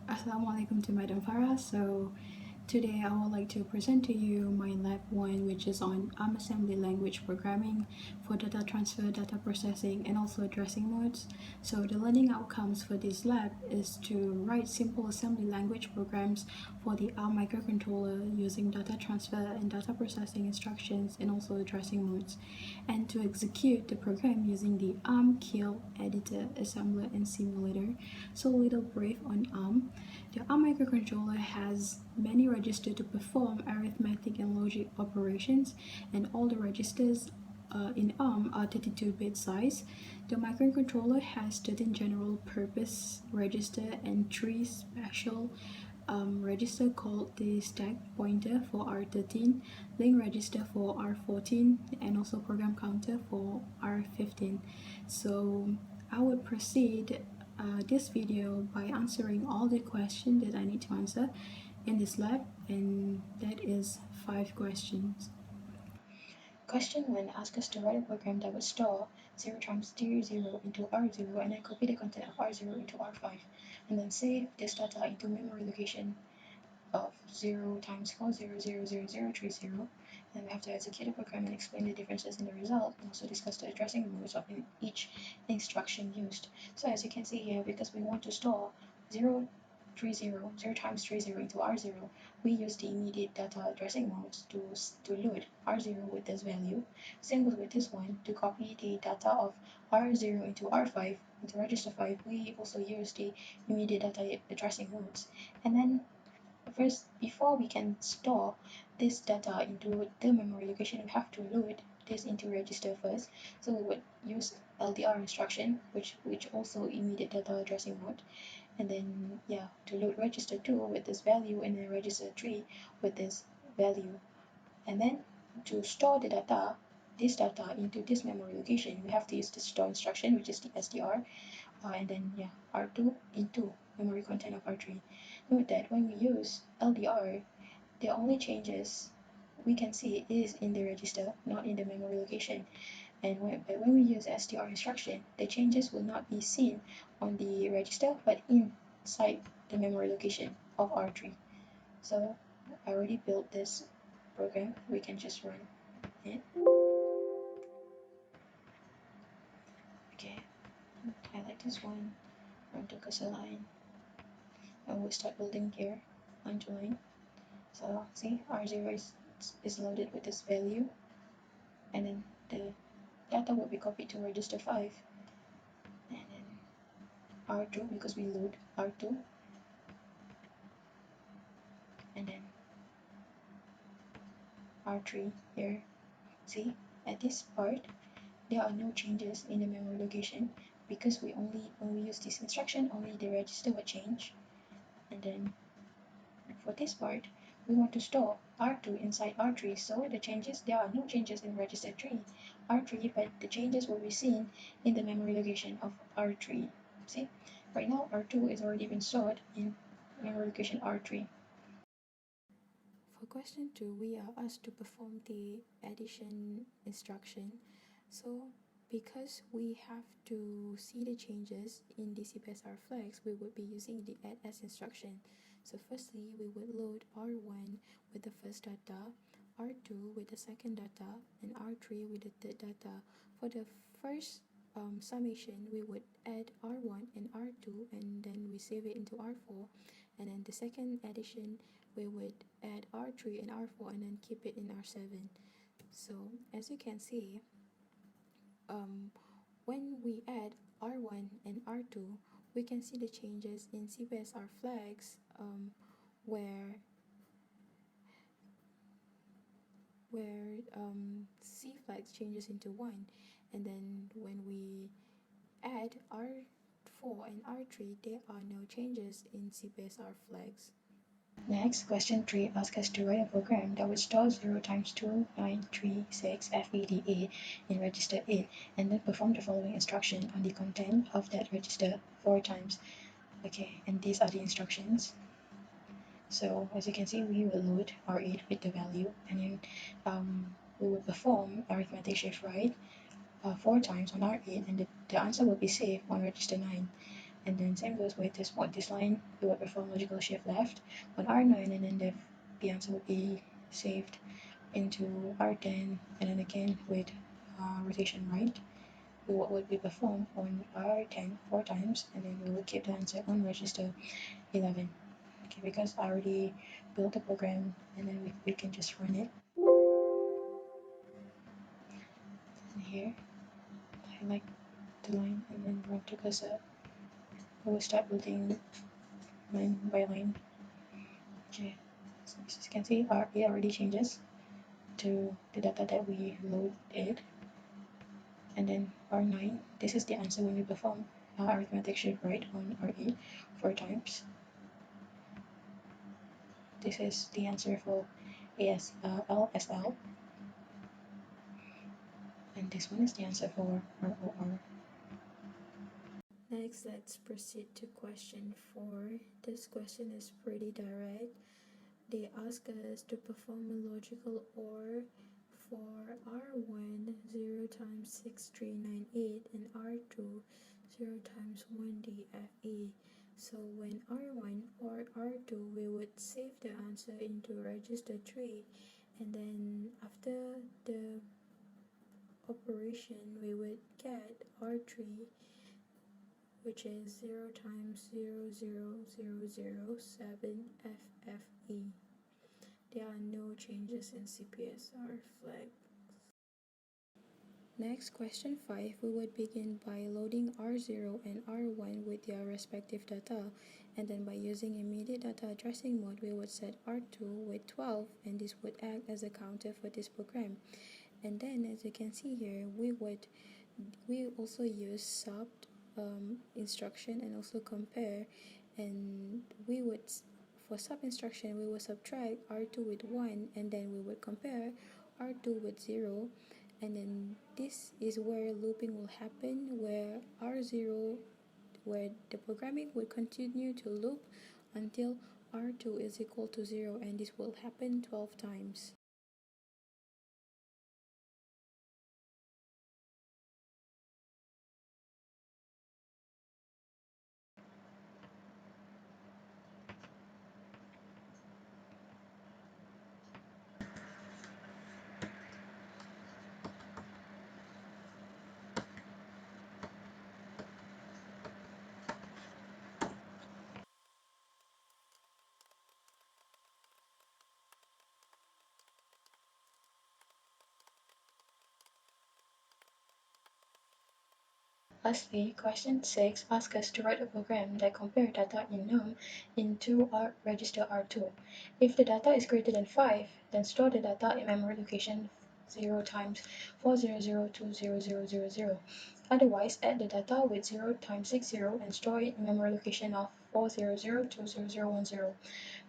Assalamualaikum to Madam Farah. So today I would like to present to you my LAB1, which is on assembly language programming for data transfer, data processing, and also addressing modes. So the learning outcomes for this lab is to write simple assembly language programs for the ARM microcontroller using data transfer and data processing instructions and also addressing modes, and to execute the program using the ARM kill editor, assembler, and simulator. So a little brief on ARM. The ARM microcontroller has many registers to perform arithmetic and logic operations, and all the registers in ARM are 32-bit size. The microcontroller has 13 general purpose register and 3 special register called the stack pointer for R13, link register for R14, and also program counter for R15. So I would proceed this video by answering all the questions that I need to answer in this lab, and that is 5 questions. Question 1 asks us to write a program that would store 0 times 0 into R0 and then copy the content of R0 into R5, and then save this data into memory location of 0 times 400030, and we have to execute the program and explain the differences in the result, and also discuss the addressing modes of each instruction used. So as you can see here, because we want to store 0 0 times 30 into R0, we use the immediate data addressing modes to load R0 with this value. Same goes with this one. To copy the data of R0 into R5 into register 5, we also use the immediate data addressing modes. And then first, before we can store this data into the memory location, we have to load this into register first. So we would use LDR instruction, which also immediate data addressing mode, and then to load register 2 with this value, and then register 3 with this value. And then to store the data, this data into this memory location, we have to use the store instruction, which is the SDR, and then R2 into memory content of R3. Note that when we use LDR, the only changes we can see is in the register, not in the memory location. And when we use SDR instruction, the changes will not be seen on the register, but inside the memory location of R3. So I already built this program. We can just run it. Okay, highlight this one, run to cursor line, and we'll start building here, line to line. So see, R0 is loaded with this value, and then the data will be copied to register 5, and then R2, because we load R2, and then R3 here. See, at this part, there are no changes in the memory location, because when we use this instruction, only the register will change. And then for this part, we want to store R2 inside R3, so there are no changes in register 3, R3, but the changes will be seen in the memory location of R3. See, right now R2 is already been stored in memory location R3. For question 2, we are asked to perform the addition instruction. So because we have to see the changes in the CPSR flags, we would be using the add as instruction. So firstly, we would load R1 with the first data, R2 with the second data, and R3 with the third data. For the first summation, we would add R1 and R2, and then we save it into R4. And then the second addition, we would add R3 and R4 and then keep it in R7. So as you can see, when we add R1 and R2, we can see the changes in CPSR flags, where C flags changes into 1, and then when we add R4 and R3, there are no changes in CPSR flags. Next, question 3 asks us to write a program that would store 0 times 2936 FEDA in register 8, and then perform the following instruction on the content of that register 4 times. Okay, and these are the instructions. So as you can see, we will load R8 with the value, and then we will perform arithmetic shift right 4 times on R8, and the answer will be saved on register 9. And then same goes with this one. This line, we would perform logical shift left on R9, and then the answer would be saved into R10, and then again with rotation right, what would be performed on R10 4 times, and then we will keep the answer on register 11. Okay, because I already built the program, and then we can just run it. And here, highlight the line and then run to cursor. We will start building line by line. Okay, so as you can see, it already changes to the data that we loaded. And then R9, this is the answer when we perform arithmetic shift right on R8 4 times. This is the answer for LSL. And this one is the answer for ROR. Next, let's proceed to question 4. This question is pretty direct. They ask us to perform a logical OR for R1 0 times 6398 and R2 0 times 1DFE. So when R1 or R2, we would save the answer into register 3, and then after the operation we would get R3, which is 0 times 00007FFE. There are no changes in CPSR flag. Next, question 5, we would begin by loading R0 and R1 with their respective data, and then by using immediate data addressing mode, we would set R2 with 12, and this would act as a counter for this program. And then, as you can see here, we also use sub instruction and also compare, and we would, for sub instruction, we would subtract R2 with 1, and then we would compare R2 with 0, and then this is where looping will happen, where the programming will continue to loop until R2 is equal to 0, and this will happen 12 times. Lastly, question 6 asks us to write a program that compares data in num into register R2. If the data is greater than 5, then store the data in memory location 0 times 400200000. Otherwise, add the data with 0 times 60 and store it in memory location of 400200010.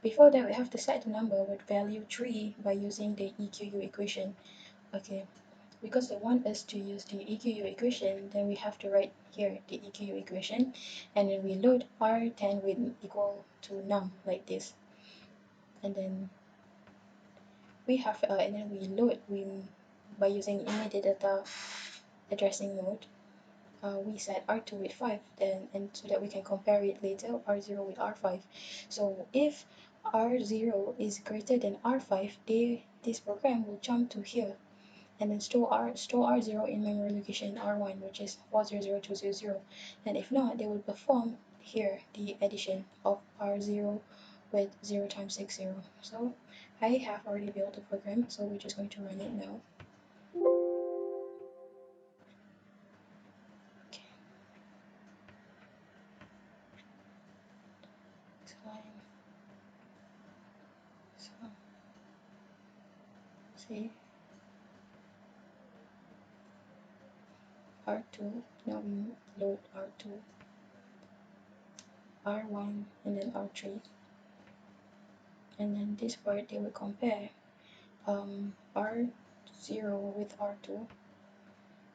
Before that, we have to set the number with value 3 by using the EQU equation. Okay. Because they want us to use the EQU equation, then we have to write here the EQU equation, and then we load R10 with equal to num like this, and then we load by using immediate data addressing mode. We set R2 with 5, then and so that we can compare it later R0 with R5. So if R0 is greater than R5, this program will jump to here, and then store R0 in memory location R1, which is 400200. And if not, they will perform here the addition of R0 with 0 times 60. So I have already built the program, so we're just going to run it now. Okay. So see R2, now we load R2, R1, and then R3. And then this part they will compare R0 with R2.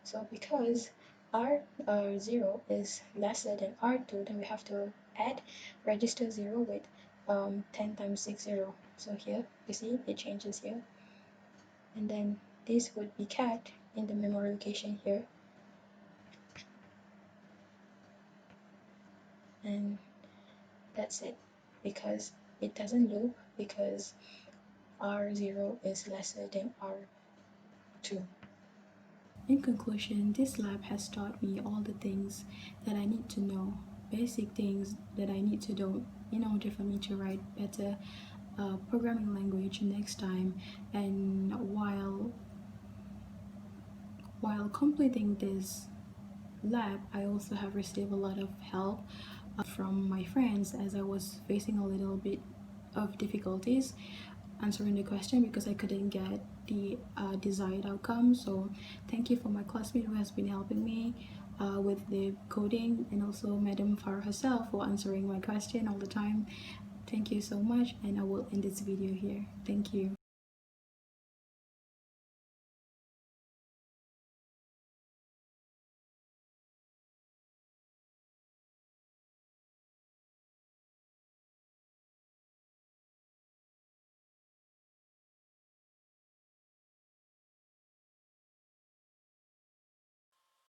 So because R0 is lesser than R2, then we have to add register 0 with 10 times 60. So here, you see, it changes here. And then this would be kept in the memory location here. and that's it, because it doesn't loop because R0 is lesser than R2. In conclusion, this lab has taught me all the things that I need to know, basic things that I need to do in order for me to write better programming language next time. And while completing this lab, I also have received a lot of help from my friends as I was facing a little bit of difficulties answering the question because I couldn't get the desired outcome. So thank you for my classmate who has been helping me with the coding, and also Madam Farah herself for answering my question all the time. Thank you so much, and I will end this video here. Thank you.